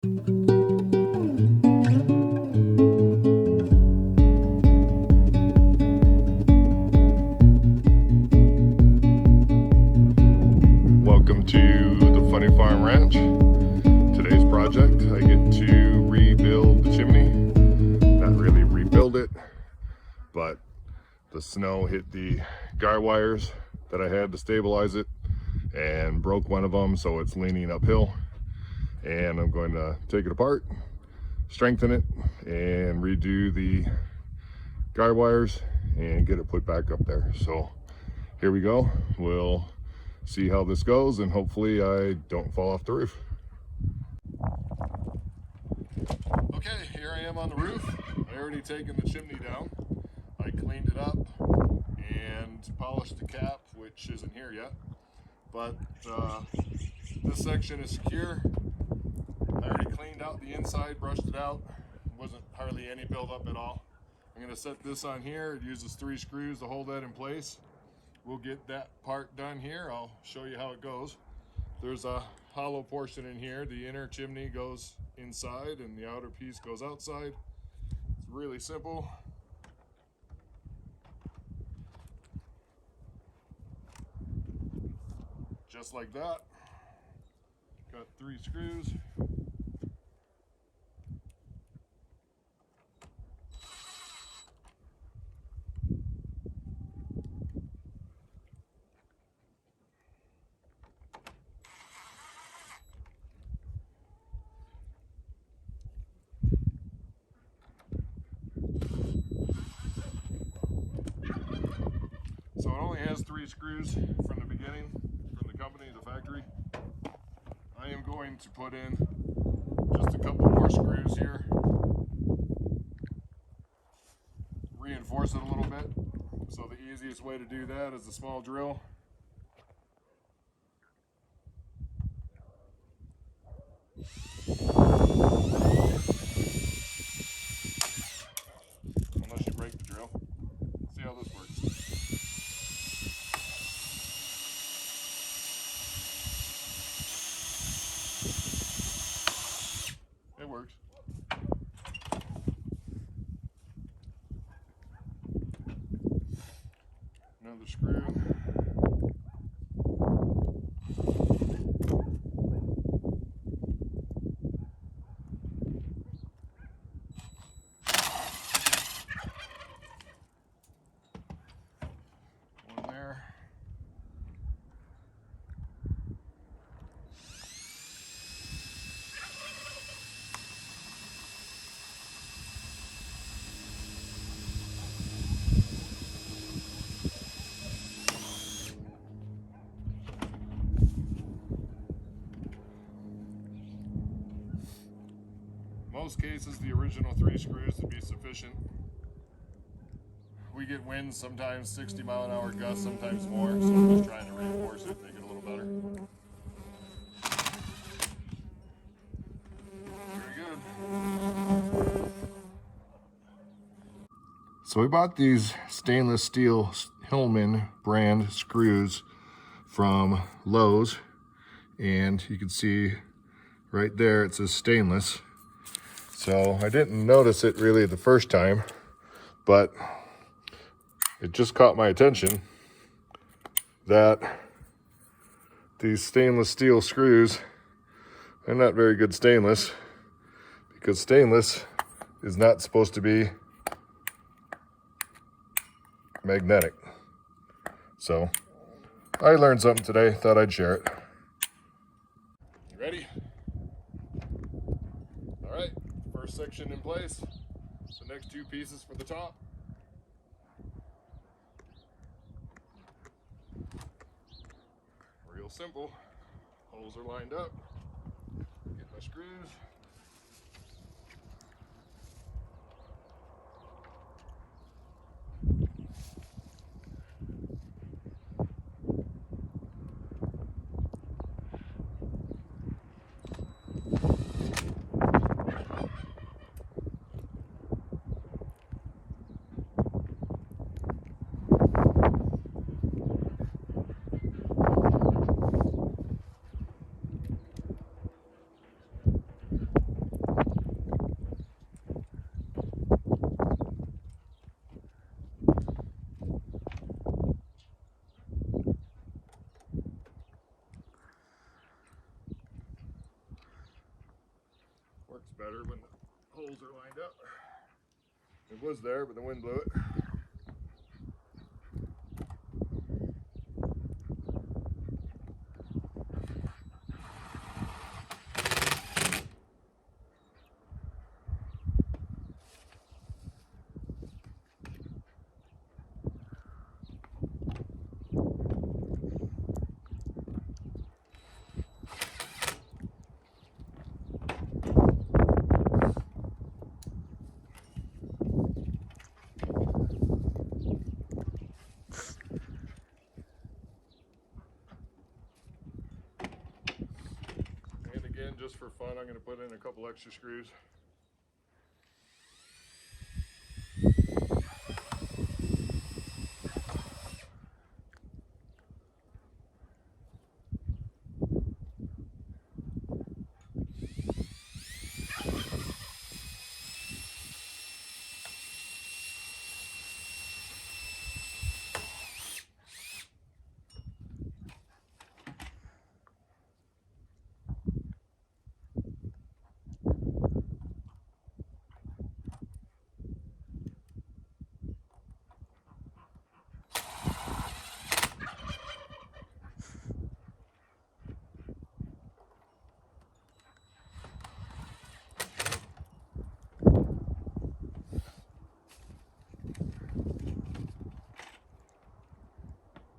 Welcome to the Funny Farm Ranch. Today's project, I get to rebuild the chimney. Not really rebuild it, but the snow hit the guy wires that I had to stabilize it and broke one of them, so it's leaning uphill. And I'm going to take it apart, strengthen it, and redo the guy wires and get it put back up there. So here we go. We'll see how this goes, and hopefully I don't fall off the roof. Okay, here I am on the roof. I already taken the chimney down. I cleaned it up and polished the cap, which isn't here yet. But this section is secure. I already cleaned out the inside, brushed it out. Wasn't hardly any buildup at all. I'm gonna set this on here. It uses 3 screws to hold that in place. We'll get that part done here. I'll show you how it goes. There's a hollow portion in here. The inner chimney goes inside and the outer piece goes outside. It's really simple. Just like that. Got 3 screws. So it only has 3 screws from the beginning, from the company, the factory. I am going to put in just a couple more screws here. Reinforce it a little bit. So the easiest way to do that is a small drill. Unless you break the drill. See how this works. It works. Another screw. One there. Most cases, the original 3 screws would be sufficient. We get winds sometimes 60-mile-an-hour gusts, sometimes more, so I'm just trying to reinforce it, make it a little better. Very good. So we bought these stainless steel Hillman brand screws from Lowe's, and you can see right there it says stainless. So I didn't notice it really the first time, but it just caught my attention that these stainless steel screws are not very good stainless, because stainless is not supposed to be magnetic. So I learned something today, thought I'd share it. You ready? All right. First section in place, the next 2 pieces for the top. Real simple. Holes are lined up. Get my screws. Works better when the holes are lined up. It was there, but the wind blew it. Just for fun, I'm going to put in a couple extra screws.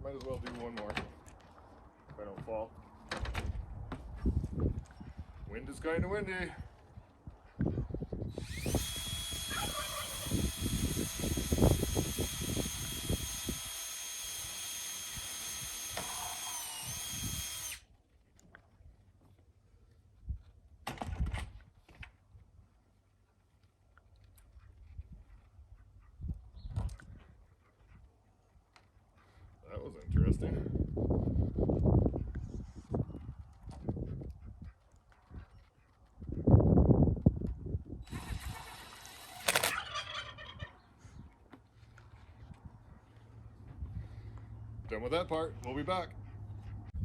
Might as well do one more if I don't fall. Wind is kind of windy. That was interesting. Done with that part. We'll be back.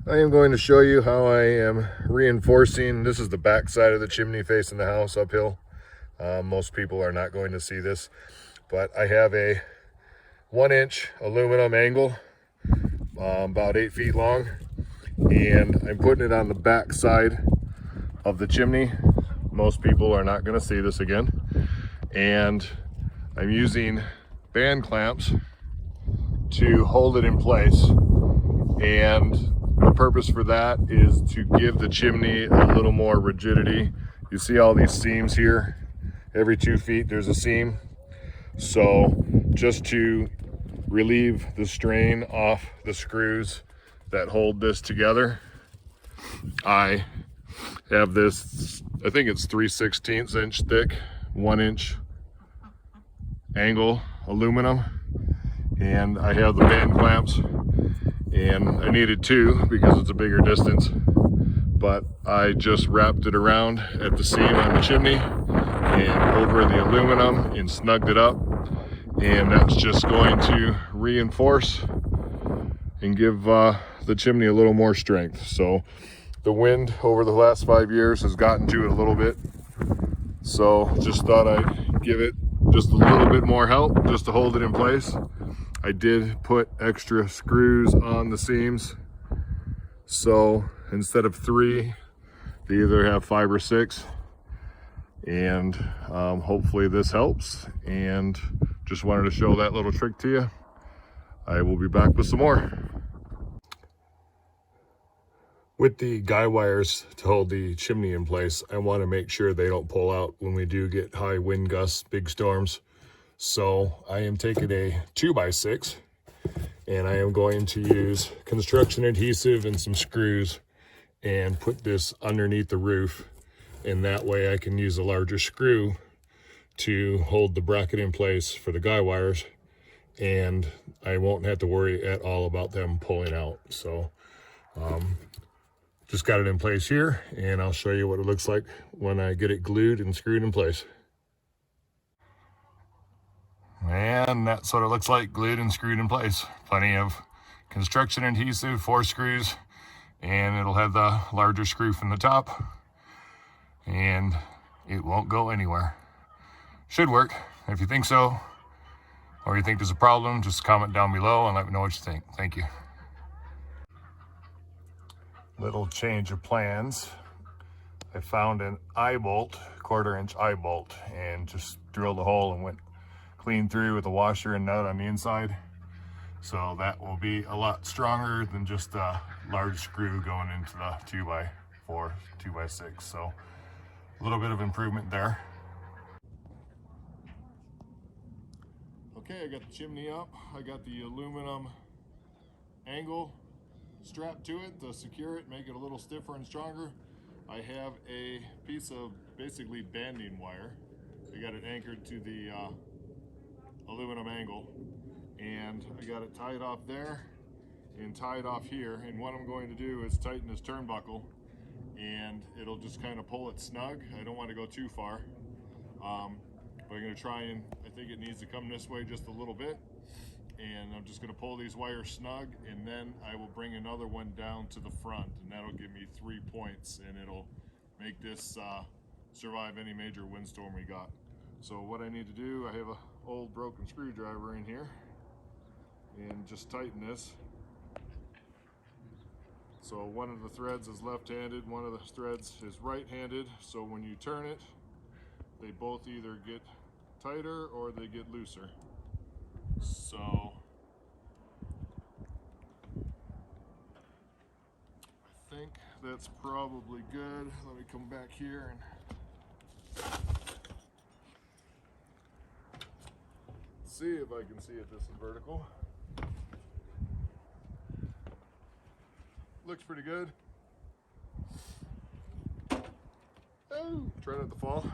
I am going to show you how I am reinforcing. This is the back side of the chimney facing the house uphill. Most people are not going to see this, but I have a 1-inch aluminum angle, about 8 feet long, and I'm putting it on the back side of the chimney. Most people are not going to see this again. And I'm using band clamps to hold it in place, and the purpose for that is to give the chimney a little more rigidity. You see all these seams here? Every 2 feet there's a seam. So just to relieve the strain off the screws that hold this together, I have this, I think it's 3/16 inch thick, 1-inch angle aluminum, and I have the band clamps, and I needed 2 because it's a bigger distance, but I just wrapped it around at the seam on the chimney and over the aluminum and snugged it up, and that's just going to reinforce and give the chimney a little more strength. So the wind over the last 5 years has gotten to it a little bit, so just thought I'd give it just a little bit more help just to hold it in place. I did put extra screws on the seams, so instead of 3, they either have 5 or 6, and hopefully this helps, and just wanted to show that little trick to you. I will be back with some more. With the guy wires to hold the chimney in place, I want to make sure they don't pull out when we do get high wind gusts, big storms. So I am taking a 2x6, and I am going to use construction adhesive and some screws and put this underneath the roof, and that way I can use a larger screw to hold the bracket in place for the guy wires, and I won't have to worry at all about them pulling out. So just got it in place here, and I'll show you what it looks like when I get it glued and screwed in place. And that's what it looks like glued and screwed in place. Plenty of construction adhesive, 4 screws, and it'll have the larger screw from the top. And it won't go anywhere. Should work. If you think so, or you think there's a problem, just comment down below and let me know what you think. Thank you. Little change of plans. I found an eye bolt, 1/4 inch eye bolt, and just drilled a hole and went clean through with a washer and nut on the inside. So that will be a lot stronger than just a large screw going into the 2x4, 2x6. So a little bit of improvement there. Okay, I got the chimney up. I got the aluminum angle strapped to it to secure it, make it a little stiffer and stronger. I have a piece of basically banding wire. I got it anchored to the aluminum angle, and I got it tied off there and tied off here. And what I'm going to do is tighten this turnbuckle, and it'll just kind of pull it snug. I don't want to go too far, but I'm going to try, and I think it needs to come this way just a little bit. And I'm just going to pull these wires snug, and then I will bring another one down to the front, and that'll give me 3 points, and it'll make this survive any major windstorm we got. So what I need to do, I have an old broken screwdriver in here, and just tighten this. So one of the threads is left-handed, one of the threads is right-handed, so when you turn it, they both either get tighter or they get looser. So I think that's probably good. Let me come back here and see if I can see it. This is vertical. Looks pretty good. Oh, try not to fall.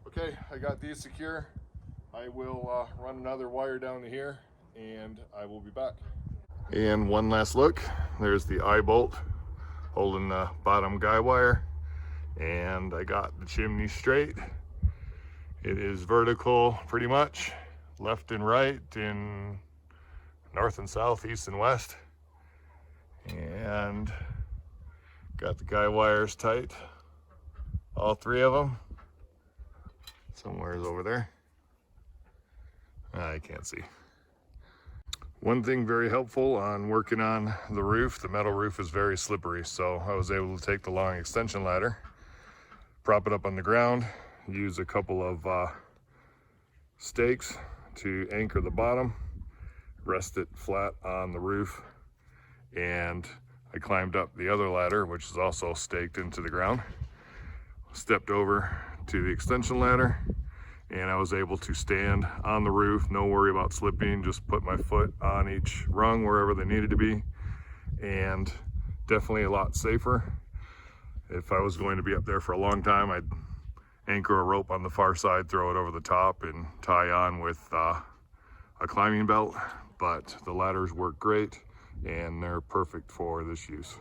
Okay, I got these secure. I will run another wire down to here, and I will be back. And one last look. There's the eye bolt holding the bottom guy wire, and I got the chimney straight. It is vertical pretty much, left and right, in north and south, east and west. And got the guy wires tight, all 3 of them. Somewhere's over there. I can't see. One thing very helpful on working on the roof, the metal roof is very slippery, so I was able to take the long extension ladder, prop it up on the ground, use a couple of stakes to anchor the bottom, rest it flat on the roof, and I climbed up the other ladder, which is also staked into the ground, stepped over to the extension ladder, and I was able to stand on the roof, no worry about slipping, just put my foot on each rung wherever they needed to be, and definitely a lot safer. If I was going to be up there for a long time, I'd anchor a rope on the far side, throw it over the top, and tie on with a climbing belt, but the ladders work great, and they're perfect for this use.